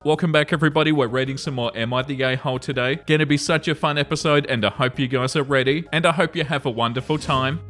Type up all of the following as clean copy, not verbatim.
Welcome back everybody, we're reading some more Am I the A-Hole today. Gonna be such a fun episode and I hope you guys are ready and I hope you have a wonderful time.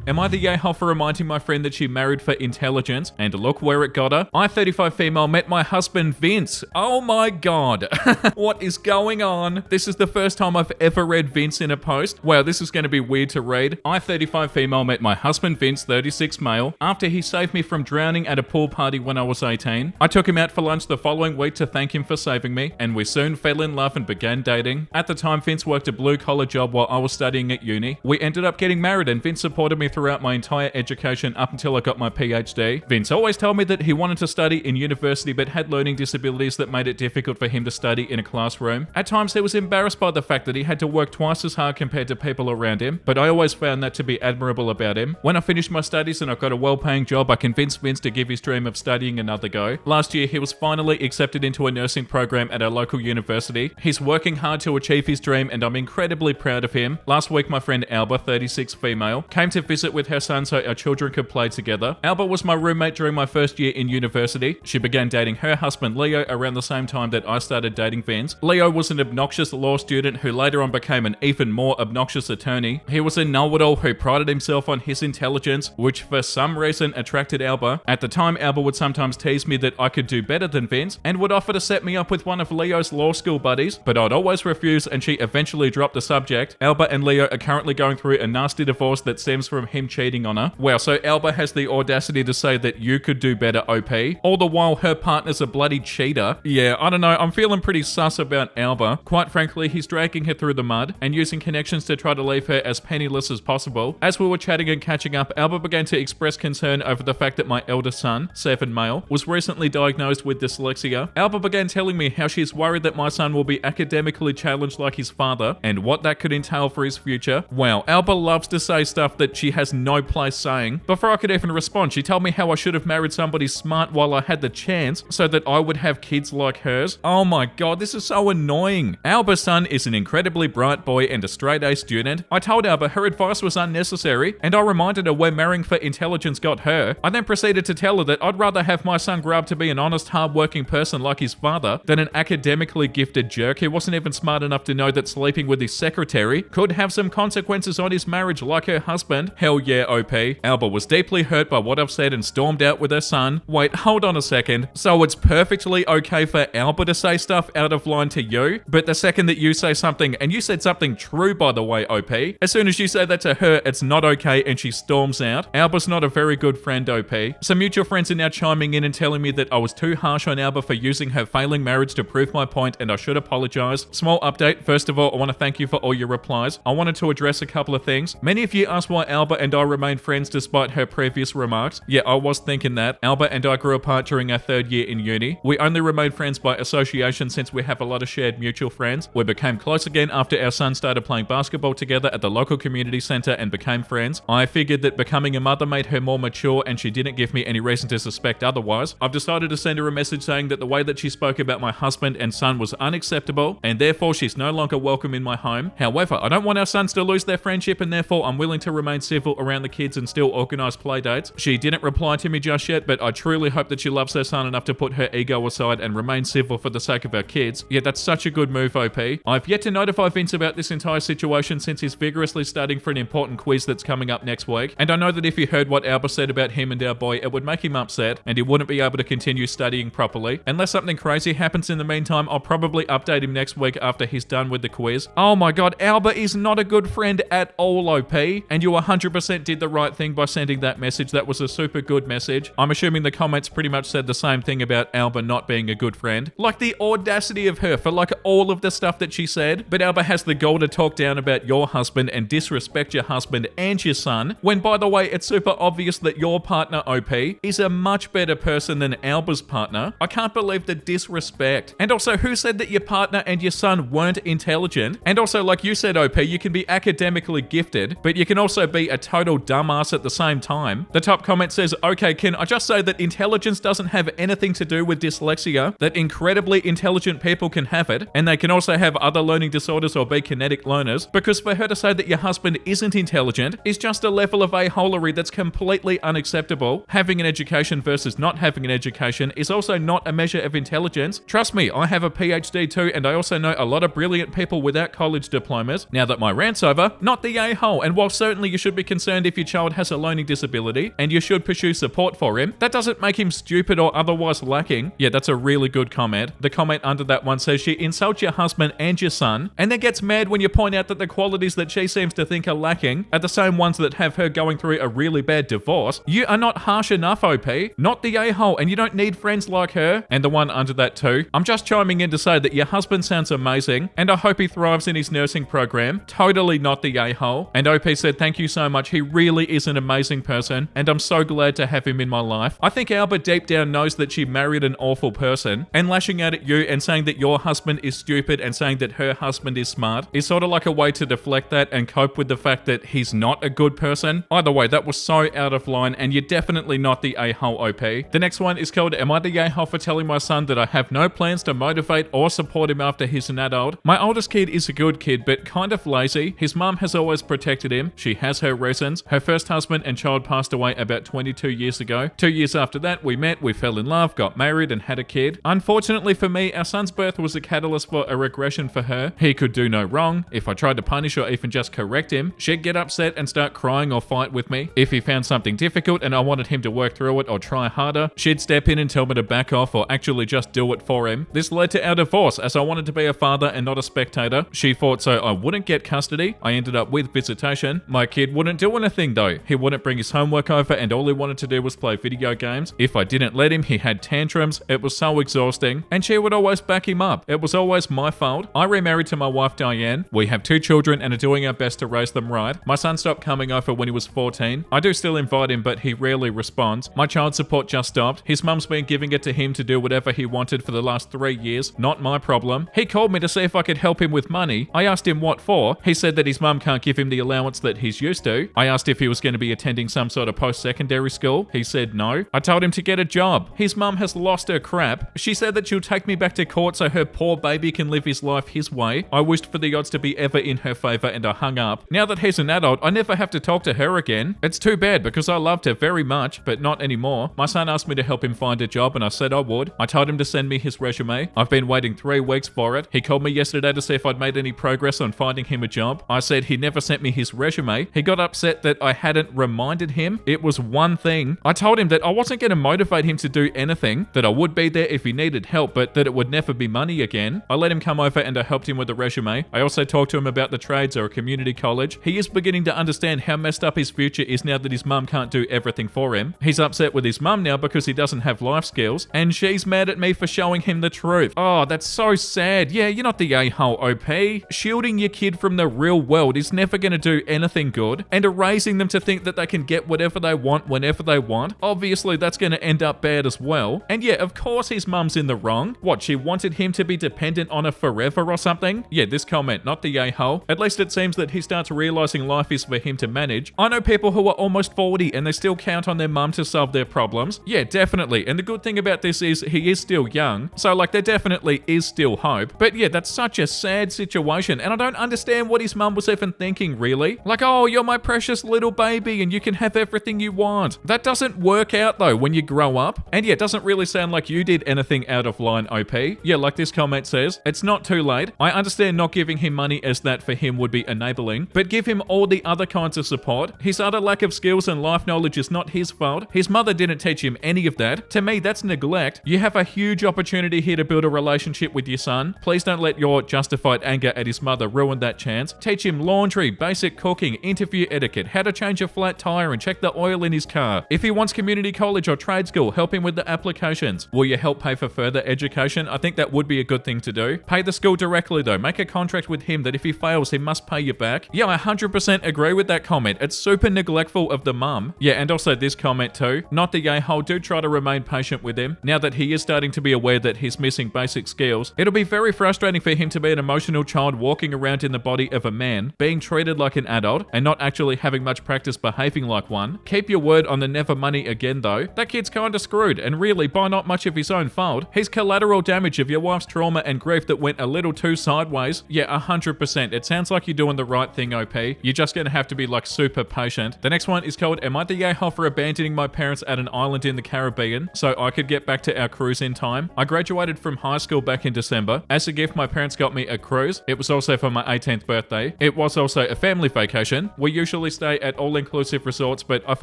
Am I the a-hole for reminding my friend that she married for intelligence? And look where it got her. I, 35 female, met my husband Vince. Oh my god. What is going on? This is the first time I've ever read Vince in a post. Wow, this is going to be weird to read. I, 35 female, met my husband Vince, 36 male, after he saved me from drowning at a pool party when I was 18. I took him out for lunch the following week to thank him for saving me, and we soon fell in love and began dating. At the time, Vince worked a blue-collar job while I was studying at uni. We ended up getting married and Vince supported me throughout my entire education up until I got my PhD. Vince always told me that he wanted to study in university but had learning disabilities that made it difficult for him to study in a classroom. At times he was embarrassed by the fact that he had to work twice as hard compared to people around him, but I always found that to be admirable about him. When I finished my studies and I got a well-paying job, I convinced Vince to give his dream of studying another go. Last year he was finally accepted into a nursing program at our local university. He's working hard to achieve his dream and I'm incredibly proud of him. Last week my friend Alba, 36 female, came to visit with her son so our children could play together. Alba was my roommate during my first year in university. She began dating her husband Leo around the same time that I started dating Vince. Leo was an obnoxious law student who later on became an even more obnoxious attorney. He was a know-it-all who prided himself on his intelligence, which for some reason attracted Alba. At the time, Alba would sometimes tease me that I could do better than Vince and would offer to set me up with one of Leo's law school buddies, but I'd always refuse and she eventually dropped the subject. Alba and Leo are currently going through a nasty divorce that stems from him cheating on her. Wow, so Alba has the audacity to say that you could do better, OP, all the while her partner's a bloody cheater. Yeah, I don't know, I'm feeling pretty sus about Alba. Quite frankly, he's dragging her through the mud and using connections to try to leave her as penniless as possible. As we were chatting and catching up, Alba began to express concern over the fact that my eldest son, 7 male, was recently diagnosed with dyslexia. Alba began telling me how she's worried that my son will be academically challenged like his father and what that could entail for his future. Wow, Alba loves to say stuff that she has no place saying. Before I could even respond, she told me how I should have married somebody smart while I had the chance so that I would have kids like hers. Oh my god, this is so annoying. Alba's son is an incredibly bright boy and a straight-A student. I told Alba her advice was unnecessary and I reminded her where marrying for intelligence got her. I then proceeded to tell her that I'd rather have my son grow up to be an honest, hard-working person like his father than an academically gifted jerk who wasn't even smart enough to know that sleeping with his secretary could have some consequences on his marriage like her husband. Hell yeah, OP. Alba was deeply hurt by what I've said and stormed out with her son. Wait, hold on a second. So it's perfectly okay for Alba to say stuff out of line to you, but the second that you say something, and you said something true by the way, OP, as soon as you say that to her, it's not okay and she storms out. Alba's not a very good friend, OP. Some mutual friends are now chiming in and telling me that I was too harsh on Alba for using her failing marriage to prove my point and I should apologize. Small update. First of all, I want to thank you for all your replies. I wanted to address a couple of things. Many of you asked why Alba and I remained friends despite her previous remarks. Yeah, I was thinking that. Alba and I grew apart during our 3rd year in uni. We only remained friends by association since we have a lot of shared mutual friends. We became close again after our son started playing basketball together at the local community center and became friends. I figured that becoming a mother made her more mature and she didn't give me any reason to suspect otherwise. I've decided to send her a message saying that the way that she spoke about my husband and son was unacceptable and therefore she's no longer welcome in my home. However, I don't want our sons to lose their friendship and therefore I'm willing to remain civil around the kids and still organize play dates. She didn't reply to me just yet, but I truly hope that she loves her son enough to put her ego aside and remain civil for the sake of our kids. Yeah, that's such a good move, OP. I've yet to notify Vince about this entire situation since he's vigorously studying for an important quiz that's coming up next week. And I know that if he heard what Alba said about him and our boy, it would make him upset and he wouldn't be able to continue studying properly. Unless something crazy happens in the meantime, I'll probably update him next week after he's done with the quiz. Oh my god, Alba is not a good friend at all, OP. And you 100% did the right thing by sending that message. That was a super good message. I'm assuming the comments pretty much said the same thing about Alba not being a good friend. Like the audacity of her for like all of the stuff that she said. But Alba has the gall to talk down about your husband and disrespect your husband and your son, when by the way, it's super obvious that your partner, OP, is a much better person than Alba's partner. I can't believe the disrespect. And also, who said that your partner and your son weren't intelligent? And also, like you said, OP, you can be academically gifted, but you can also be a total dumbass at the same time. The top comment says, okay, can I just say that intelligence doesn't have anything to do with dyslexia, that incredibly intelligent people can have it, and they can also have other learning disorders or be kinetic learners, because for her to say that your husband isn't intelligent is just a level of a-holery that's completely unacceptable. Having an education versus not having an education is also not a measure of intelligence. Trust me, I have a PhD too, and I also know a lot of brilliant people without college diplomas. Now that my rant's over, not the a-hole, and while certainly you should be concerned if your child has a learning disability, and you should pursue support for him, that doesn't make him stupid or otherwise lacking. Yeah, that's a really good comment. The comment under that one says she insults your husband and your son, and then gets mad when you point out that the qualities that she seems to think are lacking are the same ones that have her going through a really bad divorce. You are not harsh enough, OP. Not the a-hole, and you don't need friends like her. And the one under that too. I'm just chiming in to say that your husband sounds amazing, and I hope he thrives in his nursing program. Totally not the a-hole. And OP said, thank you so much. He really is an amazing person, and I'm so glad to have him in my life. I think Albert deep down knows that she married an awful person, and lashing out at you and saying that your husband is stupid and saying that her husband is smart is sort of like a way to deflect that and cope with the fact that he's not a good person. Either way, that was so out of line, and you're definitely not the a-hole, OP. The next one is called, am I the a-hole for telling my son that I have no plans to motivate or support him after he's an adult? My oldest kid is a good kid, but kind of lazy. His mum has always protected him. She has her reasons. Her first husband and child passed away about 22 years ago. 2 years after that, we met, we fell in love, got married, and had a kid. Unfortunately for me, our son's birth was a catalyst for a regression for her. He could do no wrong. If I tried to punish or even just correct him, she'd get upset and start crying or fight with me. If he found something difficult and I wanted him to work through it or try harder, she'd step in and tell me to back off or actually just do it for him. This led to our divorce, as I wanted to be a father and not a spectator. She fought so I wouldn't get custody. I ended up with visitation. My kid wouldn't do anything though. He wouldn't bring his homework over, and all he wanted to do was play video games. If I didn't let him, he had tantrums. It was so exhausting, and she would always back him up. It was always my fault. I remarried to my wife Diane. We have 2 children and are doing our best to raise them right. My son stopped coming over when he was 14. I do still invite him, but he rarely responds. My child support just stopped. His mum's been giving it to him to do whatever he wanted for the last 3 years. Not my problem. He called me to see if I could help him with money. I asked him what for. He said that his mum can't give him the allowance that he's used to. I asked if he was going to be attending some sort of post-secondary school. He said no. I told him to get a job. His mum has lost her crap. She said that she'll take me back to court so her poor baby can live his life his way. I wished for the odds to be ever in her favor, and I hung up. Now that he's an adult, I never have to talk to her again. It's too bad because I loved her very much, but not anymore. My son asked me to help him find a job, and I said I would. I told him to send me his resume. I've been waiting 3 weeks for it. He called me yesterday to see if I'd made any progress on finding him a job. I said he never sent me his resume. He got upset that I hadn't reminded him. It was one thing. I told him that I wasn't going to motivate him to do anything, that I would be there if he needed help, but that it would never be money again. I let him come over and I helped him with a resume. I also talked to him about the trades or a community college. He is beginning to understand how messed up his future is now that his mum can't do everything for him. He's upset with his mum now because he doesn't have life skills, and she's mad at me for showing him the truth. Oh, that's so sad. Yeah, you're not the a-hole, OP. Shielding your kid from the real world is never going to do anything good, and raising them to think that they can get whatever they want whenever they want, obviously that's going to end up bad as well. And yeah, of course his mum's in the wrong. What, she wanted him to be dependent on her forever or something? Yeah, this comment, not the a-hole. At least it seems that he starts realizing life is for him to manage. I know people who are almost 40 and they still count on their mum to solve their problems. Yeah, definitely. And the good thing about this is he is still young, so like there definitely is still hope. But yeah, that's such a sad situation, and I don't understand what his mum was even thinking, really. Like, oh, you're my precious little baby and you can have everything you want. That doesn't work out though when you grow up. And yeah, it doesn't really sound like you did anything out of line, OP. Yeah, like this comment says, it's not too late. I understand not giving him money as that for him would be enabling, but give him all the other kinds of support. His utter lack of skills and life knowledge is not his fault. His mother didn't teach him any of that. To me, that's neglect. You have a huge opportunity here to build a relationship with your son. Please don't let your justified anger at his mother ruin that chance. Teach him laundry, basic cooking, interview etiquette, how to change a flat tire and check the oil in his car. If he wants community college or trade school, help him with the applications. Will you help pay for further education? I think that would be a good thing to do. Pay the school directly though. Make a contract with him that if he fails, he must pay you back. Yeah, I 100% agree with that comment. It's super neglectful of the mum. Yeah, and also this comment too. Not the a-hole, do try to remain patient with him. Now that he is starting to be aware that he's missing basic skills, it'll be very frustrating for him to be an emotional child walking around in the body of a man, being treated like an adult, and not actually having much practice behaving like one. Keep your word on the never money again though. That kid's kinda screwed, and really by not much of his own fault. He's collateral damage of your wife's trauma and grief that went a little too sideways. Yeah, 100%. It sounds like you're doing the right thing, OP. You're just gonna have to be like super patient. The next one is called, am I the a-hole for abandoning my parents at an island in the Caribbean so I could get back to our cruise in time? I graduated from high school back in December. As a gift, my parents got me a cruise. It was also for my 18th birthday. It was also a family vacation. We usually stay at all-inclusive resorts, but I've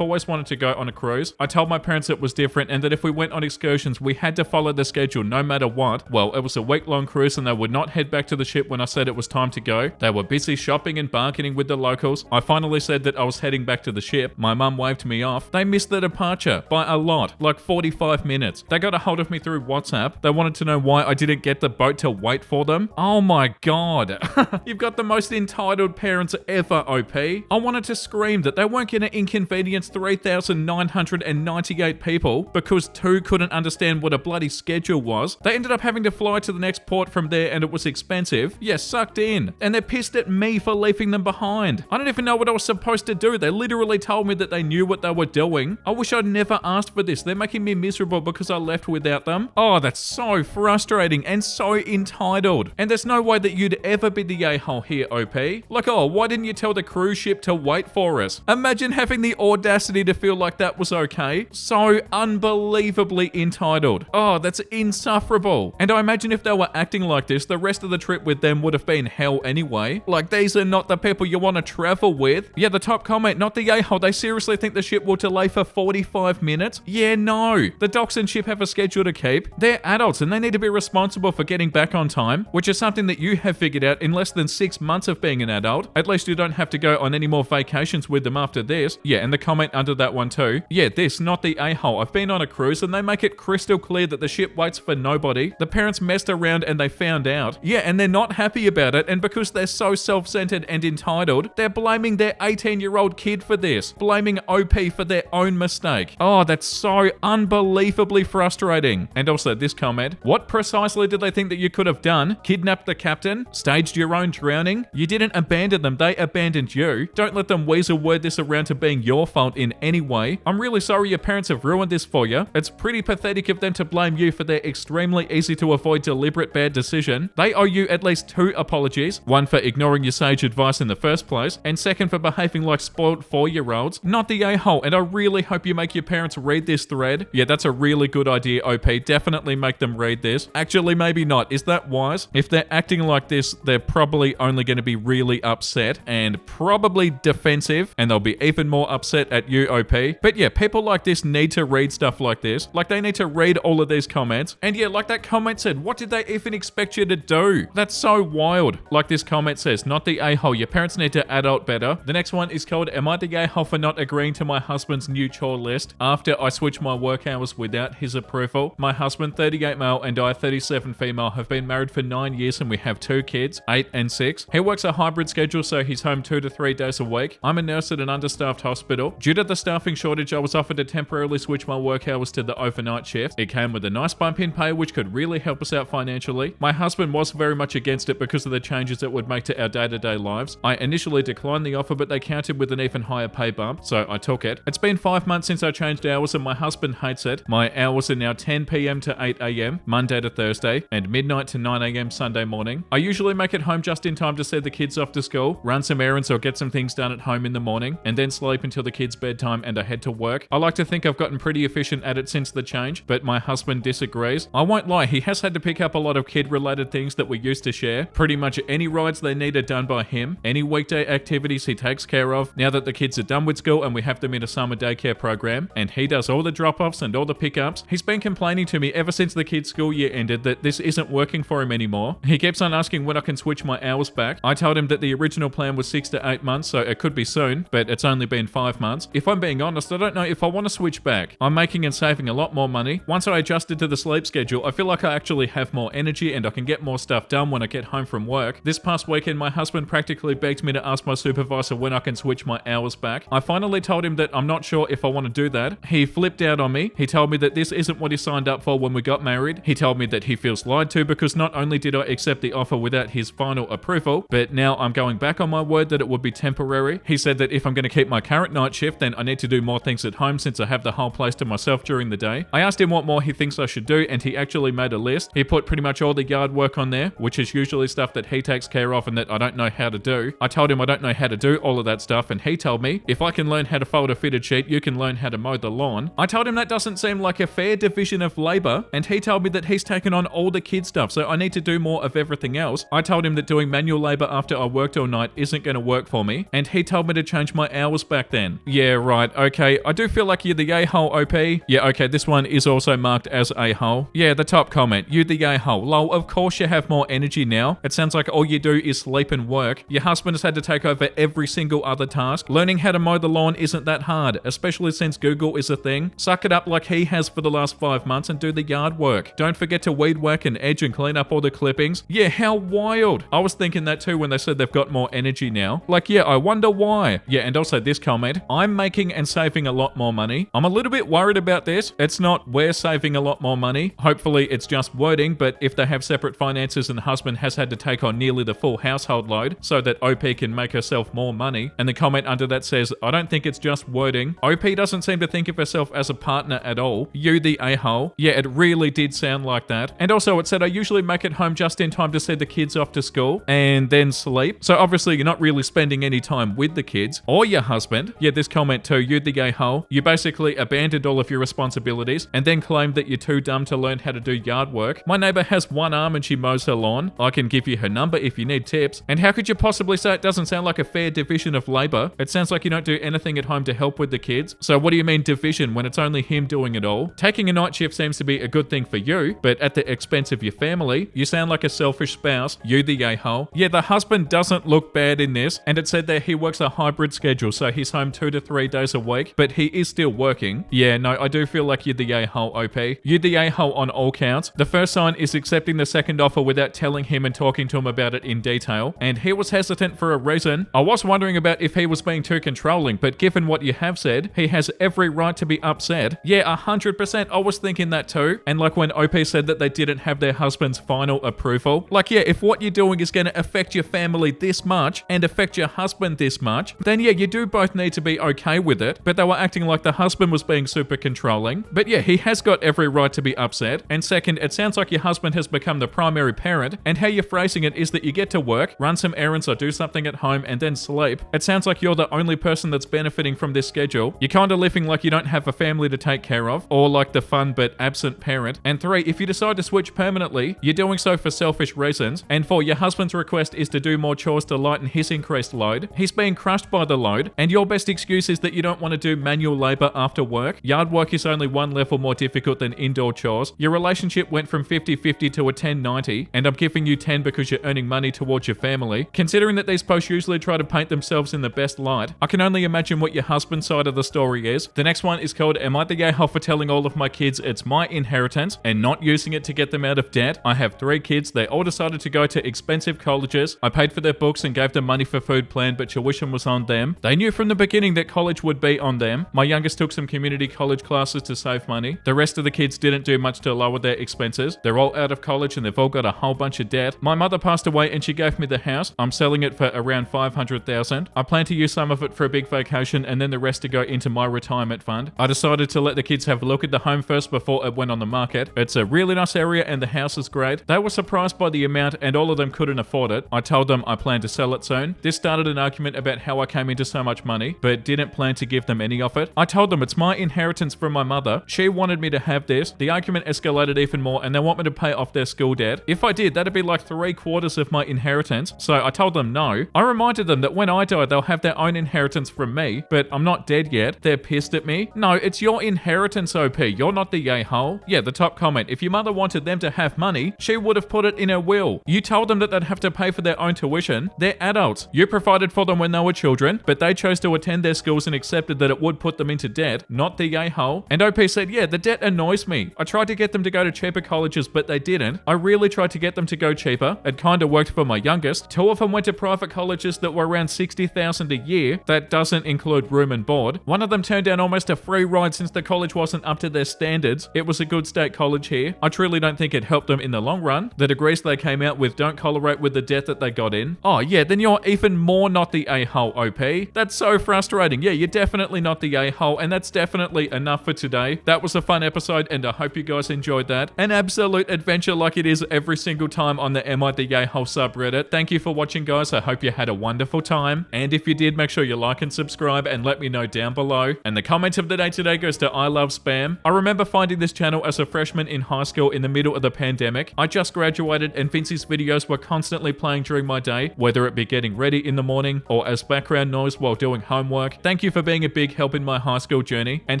always wanted to go on a cruise. I told my parents it was different and that if we went on excursions, we had to follow the schedule no matter what. Well, it was a week-long cruise and they would not head back to the ship when I said it was time to go. They were busy shopping and bargaining with the locals. I finally said that I was heading back to the ship. My mum waved me off. They missed the departure by a lot, like 45 minutes. They got a hold of me through WhatsApp. They wanted to know why I didn't get the boat to wait for them. Oh my god. You've got the most entitled parents ever, OP. I wanted to scream that they weren't going to inconvenience 3,998 people because two couldn't understand what a bloody schedule was. They ended up having to fly to the next port from there and it was expensive. Yeah, sucked in. And they're pissed at me for leaving them behind. I don't even know what I was supposed to do. They literally told me that they knew what they were doing. I wish I'd never asked for this. They're making me miserable because I left without them. Oh, that's so frustrating and so entitled. And there's no way that you'd ever be the a-hole here, OP. Like, oh, why didn't you tell the cruise ship to wait for us? Imagine having the audacity to feel like that was okay. So unbelievably entitled. Oh, that's insufferable. And I imagine if they were acting like this, the rest of the trip with them would have been hell anyway. Like, these are not the people you want to travel with. Yeah, the top comment, not the a-hole. They seriously think the ship will delay for 45 minutes? Yeah, no. The docks and ship have a schedule to keep. They're adults and they need to be responsible for getting back on time, which is something that you have figured out in less than 6 months of being an adult. At least you don't have to go on any more vacations with them after this. Yeah, and the comment under that one too. Yeah, this, not the a-hole. I've been on a cruise and they make it crystal clear that the ship waits for nobody. The parents messed around and they found out. Yeah, and they're not happy about it, and because they're so self-centered and entitled, they're blaming their 18-year-old kid for this. Blaming OP for their own mistake. Oh, that's so unbelievably frustrating. And also this comment, what precisely did they think that you could have done? Kidnapped the captain? Staged your own drowning? You didn't abandon them, they abandoned you. Don't let them weasel word this around to being your fault in any way. I'm really sorry your parents have ruined this for you. It's pretty pathetic of them to blame you for their extremely easy to avoid deliberate bad decision. They owe you at least 2 apologies. One for ignoring your sage advice in the first place, and second for behaving like spoiled 4-year-olds. Not the a-hole, and I really hope you make your parents read this thread. Yeah, that's a really good idea, OP. Definitely make them read this. Actually, maybe not. Is that wise? If they're acting like this, they're probably only going to be really upset and probably defensive, and they'll be even more upset at you, OP. But yeah, people like this need to read stuff like this. Like, they need to read all of these comments. And yeah, like that comment said, what did they even expect you to do? That's so wild. Like this comment says, not the a-hole. Your parents need to adult better. The next one is called, am I the a-hole for not agreeing to my husband's new chore list after I switched my work hours without his approval? My husband, 38 male, and I, 37 female, have been married for 9 years and we have 2 kids, 8 and 6. He works a hybrid schedule, so he's home 2 to 3 days a week. I'm a nurse at an understaffed hospital. Due to the staffing shortage, I was offered to temporarily switch my work hours to the overnight shift. It came with a nice bump in pay, which could really help us out financially. My husband was very much against it because of the changes it would make to our day-to-day lives. I initially declined the offer, but they countered with an even higher pay bump, so I took it. It's been 5 months since I changed hours and my husband hates it. My hours are now 10 p.m. to 8 a.m. Monday to Thursday, and midnight to 9 a.m. Sunday morning. I usually make it home just in time to send the kids off to school, run some errands or get some things done at home in the morning, and then sleep until the kids' bedtime and I head to work. I like to think I've gotten pretty efficient at it since the change, but my husband disagrees. I won't lie, he has had to pick up a lot of kid-related things that we used to share. Pretty much any rides they need are done by him. Any weekday activities he takes care of. Now that the kids are done with school and we have them in a summer daycare program, and he does all the drop-offs and all the pickups. He's been complaining to me ever since the kids' school year ended that this isn't working for him anymore. He keeps on asking when I can switch my hours back. I told him that the original plan was 6 to 8 months, so it could be soon, but it's only been 5 months. If I'm being honest, I don't know if I want to switch back. I'm making and saving a lot more money. Once I adjusted to the sleep schedule, I feel like I actually have more energy and I can get more stuff done when I get home from work. This past weekend, my husband practically begged me to ask my supervisor when I can switch my hours back. I finally told him that I'm not sure if I want to do that. He flipped out on me. He told me that this isn't what he signed up for when we got married. He told me that he feels lied to because not only did I accept the offer without his final approval, but now I'm going back on my word that it would be temporary. He said that if I'm going to keep my current night shift, then I need to do more things at home since I have the whole place to myself during the day. I asked him what more he thinks I should do, and he actually made a list. He put pretty much all the yard work on there, which is usually stuff that he takes care of and that I don't know how to do. I told him I don't know how to do all of that stuff, and he told me, if I can learn how to fold a fitted sheet, you can learn how to mow the lawn. I told him that doesn't seem like a fair division of labor, and he told me that he's taken on all the kid stuff, so I need to do more of everything else. I told him that doing manual labor after I worked all night isn't going to work for me, and he told me to change my hours back then. Yeah, right, okay, I do feel like you're the a-hole, OP. Yeah, okay, this one is also marked as a-hole. Yeah, the top comment, you the a-hole. Lol, of course you have more energy now. It sounds like all you do is sleep and work. Your husband has had to take over every single other task. Learning how to mow the lawn isn't that hard, especially since Google is a thing. Suck it up like he has for the last 5 months and do the yard work. Don't forget to weed whack and edge and clean up all the clippings. Yeah, how wild. I was thinking that too when they said they've got more energy now. Like, yeah, I wonder why. Yeah, and also this comment, I'm making and saving a lot more money. I'm a little bit worried about this. It's not we're saving a lot more money. Hopefully it's just wording, but if they have separate finances and the husband has had to take on nearly the full household load so that OP can make herself more money. And the comment under that says, I don't think it's just wording. OP doesn't seem to think of herself as a partner at all. You the a-hole. Yeah, it really did sound like that. And also it said, I usually make it home just in time to send the kids off to school and then sleep. So obviously you're not really spending any time with the kids or your husband. Yeah, this comment too, you the a-hole. You basically abandoned all of your responsibilities and then claimed that you're too dumb to learn how to do yard work. My neighbor has one arm and she mows her lawn. I can give you her number if you need tips. And how could you possibly say it doesn't sound like a fair division of labor? It sounds like you don't do anything at home to help with the kids. So what do you mean division when it's only him doing it all? Taking a night shift seems to be a good thing for you, but at the expense of your family, you sound like a selfish spouse. You the a-hole. Yeah, the husband doesn't look bad in this, and it said that he works a hybrid schedule, so he's home 2 to 3 days a week, but he is still working. Yeah, no, I do feel like you're the a-hole, OP. You're the a-hole on all counts. The first sign is accepting the second offer without telling him and talking to him about it in detail, and he was hesitant for a reason. I was wondering about if he was being too controlling, but given what you have said, he has every right to be upset. Yeah, 100%, I was thinking that too. And like when OP said that they didn't have their husband's final approval, like yeah, if what you're doing is going to affect your family this much and affect your husband this much, then yeah, you do both need to be okay with it. But they were acting like the husband was being super controlling. But yeah, he has got every right to be upset. And second, it sounds like your husband has become the primary parent, and how you're phrasing it is that you get to work, run some errands or do something at home and then sleep. It sounds like you're the only person that's benefiting from this schedule. You're kind of living like you don't have a family to take care of, or like the fun but absent parent. And 3, if you decide to switch permanently, you're doing so for selfish reasons. And 4, your husband's request is to do more chores to lighten his increased load. He's being crushed by the load, and your best excuse is that you don't want to do manual labor after work. Yard work is only one level more difficult than indoor chores. Your relationship went from 50-50 to a 10-90, and I'm giving you 10 because you're earning money towards your family. Considering that these posts usually try to paint themselves in the best light, I can only imagine what your husband's side of the story is. The next one is called, Am I the a-hole for telling all of my kids it's my inheritance and not using it to get them out of debt? I have 3 kids. They all decided to go to expensive colleges. I paid for their books and gave them money for food plan, but tuition was on them. They knew from the beginning that college would be on them. My youngest took some community college classes to save money. The rest of the kids didn't do much to lower their expenses. They're all out of college and they've all got a whole bunch of debt. My mother passed away and she gave me the house. I'm selling it for around $500,000. I plan to use some of it for a big vacation and then the rest to go into my retirement fund. I decided to let the kids have a look at the home first before it went on the market. It's a really nice area and the house is great. They were surprised by the amount and all of them couldn't afford it. I told them I plan to sell it soon. This started an argument about how I came into so much money, but didn't plan to give them any of it. I told them it's my inheritance from my mother. She wanted me to have this. The argument escalated even more and they want me to pay off their school debt. If I did, that'd be like 3/4 of my inheritance. So I told them no. I reminded them that when I die, they'll have their own inheritance from me, but I'm not dead yet. They're pissed at me. No, it's your inheritance, OP. You're not the a-hole. Yeah, the top comment. If your mother wanted them to have money, she would have put it in her will. You told them that they'd have to pay for their own tuition. They're adults. You provided for them when they were children, but they chose to attend their schools and accepted that it would put them into debt, not the a-hole. And OP said, yeah, the debt annoys me. I tried to get them to go to cheaper colleges, but they didn't. I really tried to get them to go cheaper. It kind of worked for my youngest. 2 of them went to private colleges that were around $60,000 a year. That doesn't include room and board. One of them turned down almost a free ride since the college wasn't up to their standards. It was a good state college here. I truly don't think it helped them in the long run. The degrees they came out with don't correlate with the debt that they got in. Oh yeah, then you're even more not the a-hole. a-hole OP. That's so frustrating. Yeah, you're definitely not the a-hole, and that's definitely enough for today. That was a fun episode, and I hope you guys enjoyed that. An absolute adventure like it is every single time on the Am I the A-hole subreddit. Thank you for watching, guys. I hope you had a wonderful time. And if you did, make sure you like and subscribe and let me know down below. And the comment of the day today goes to I Love Spam. I remember finding this channel as a freshman in high school in the middle of the pandemic. I just graduated and Vincey's videos were constantly playing during my day, whether it be getting ready in the morning or as background noise while doing homework. Thank you for being a big help in my high school journey and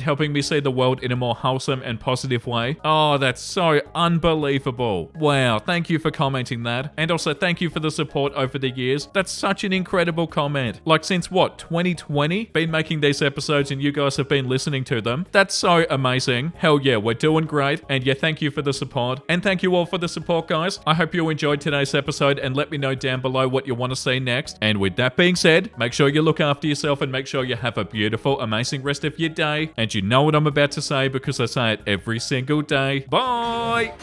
helping me see the world in a more wholesome and positive way. Oh, that's so unbelievable. Wow, thank you for commenting that. And also thank you for the support over the years. That's such an incredible comment. Like since what, 2020? Been making these episodes and you guys have been listening to them. That's so amazing. Hell yeah, we're doing great. And yeah, thank you for the support. And thank you all for the support, guys. I hope you enjoyed today's episode and let me know down below what you want to see next. And with that being said, make sure you look after yourself and make sure you have a beautiful, amazing rest of your day. And you know what I'm about to say because I say it every single day. Bye!